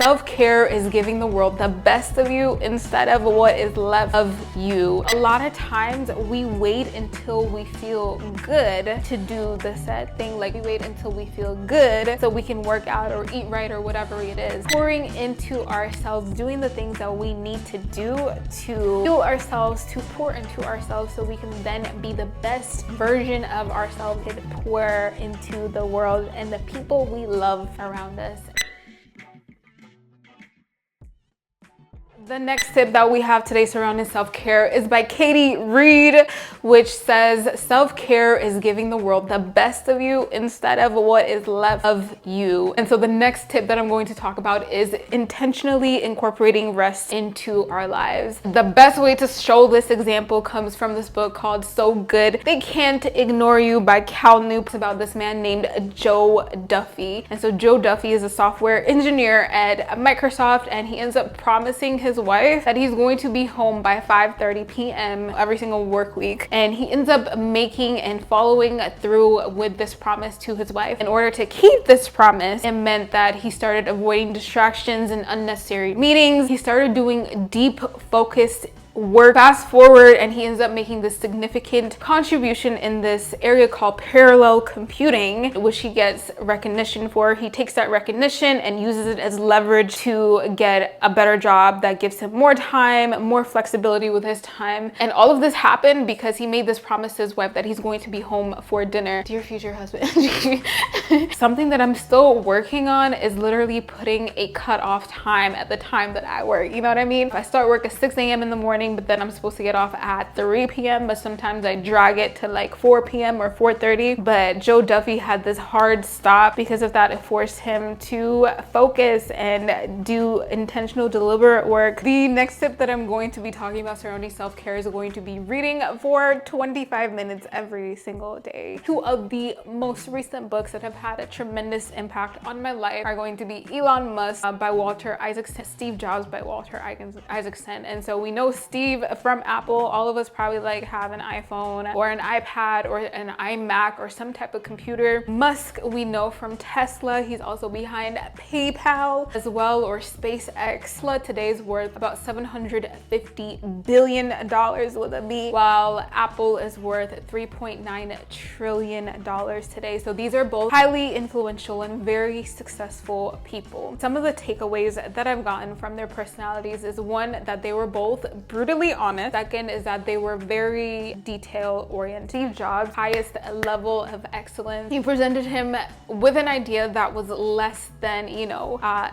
Self-care is giving the world the best of you instead of what is left of you. A lot of times we wait until we feel good to do the said thing. Like we wait until we feel good so we can work out or eat right or whatever it is. Pouring into ourselves, doing the things that we need to do to heal ourselves, to pour into ourselves so we can then be the best version of ourselves and pour into the world and the people we love around us. The next tip that we have today surrounding self-care is by Katie Reed, which says self-care is giving the world the best of you instead of what is left of you. And so the next tip that I'm going to talk about is intentionally incorporating rest into our lives. The best way to show this example comes from this book called So Good They Can't Ignore You by Cal Newport. About this man named Joe Duffy. And so Joe Duffy is a software engineer at Microsoft, and he ends up promising his wife that he's going to be home by 5:30 p.m. every single work week, and he ends up making and following through with this promise to his wife. In order to keep this promise, it meant that he started avoiding distractions and unnecessary meetings. He started doing deep focused work. Fast forward, and he ends up making this significant contribution in this area called parallel computing, which he gets recognition for. He takes that recognition and uses it as leverage to get a better job that gives him more time, more flexibility with his time. And all of this happened because he made this promise to his wife that he's going to be home for dinner. Dear future husband. Something that I'm still working on is literally putting a cutoff time at the time that I work. You know what I mean? If I start work at 6 a.m. in the morning, but then I'm supposed to get off at 3 p.m. but sometimes I drag it to like 4 p.m. or 4:30. But Joe Duffy had this hard stop because of that. It forced him to focus and do intentional, deliberate work. The next tip that I'm going to be talking about surrounding self-care is going to be reading for 25 minutes every single day. Two of the most recent books that have had a tremendous impact on my life are going to be Elon Musk by Walter Isaacson, Steve Jobs by Walter Isaacson. And so we know Steve from Apple. All of us probably like have an iPhone or an iPad or an iMac or some type of computer. Musk, we know from Tesla. He's also behind PayPal as well, or SpaceX. Tesla today is worth about $750 billion with a B, while Apple is worth $3.9 trillion today. So these are both highly influential and very successful people. Some of the takeaways that I've gotten from their personalities is, one, that they were both brutally honest. Second is that they were very detail oriented. Steve Jobs, highest level of excellence. You presented him with an idea that was less than,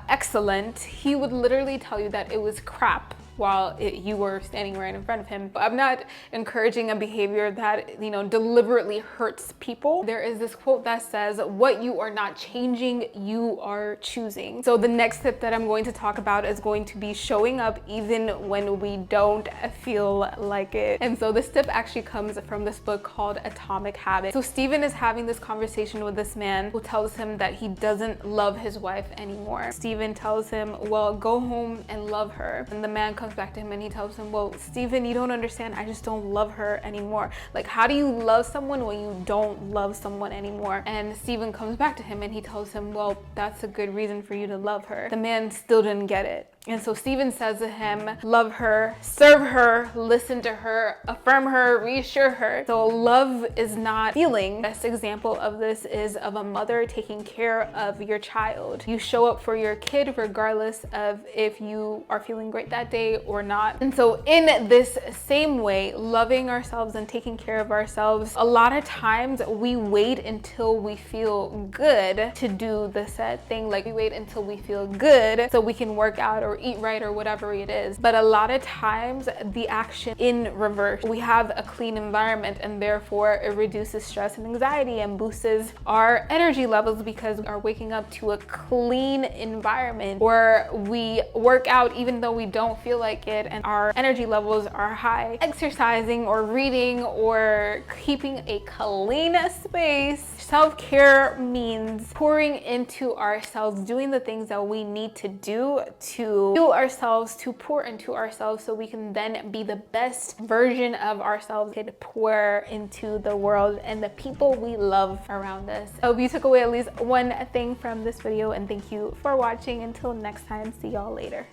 excellent. He would literally tell you that it was crap while you were standing right in front of him. But I'm not encouraging a behavior that, deliberately hurts people. There is this quote that says, what you are not changing, you are choosing. So the next tip that I'm going to talk about is going to be showing up even when we don't feel like it. And so this tip actually comes from this book called Atomic Habits. So Steven is having this conversation with this man who tells him that he doesn't love his wife anymore. Steven tells him, well, go home and love her. And the man comes back to him and he tells him, well, Steven, you don't understand. I just don't love her anymore. Like, how do you love someone when you don't love someone anymore? And Steven comes back to him and he tells him, well, that's a good reason for you to love her. The man still didn't get it. And so Steven says to him, love her, serve her, listen to her, affirm her, reassure her. So love is not feeling. Best example of this is of a mother taking care of your child. You show up for your kid regardless of if you are feeling great that day or not. And so in this same way, loving ourselves and taking care of ourselves, a lot of times we wait until we feel good to do the said thing. Like we wait until we feel good so we can work out or eat right or whatever it is. But a lot of times the action in reverse. We have a clean environment and therefore it reduces stress and anxiety and boosts our energy levels because we are waking up to a clean environment. Or we work out even though we don't feel like it and our energy levels are high. Exercising or reading or keeping a clean space. Self-care means pouring into ourselves, doing the things that we need to do to to heal ourselves, to pour into ourselves, so we can then be the best version of ourselves, could pour into the world and the people we love around us. I hope you took away at least one thing from this video, and thank you for watching. Until next time, see y'all later.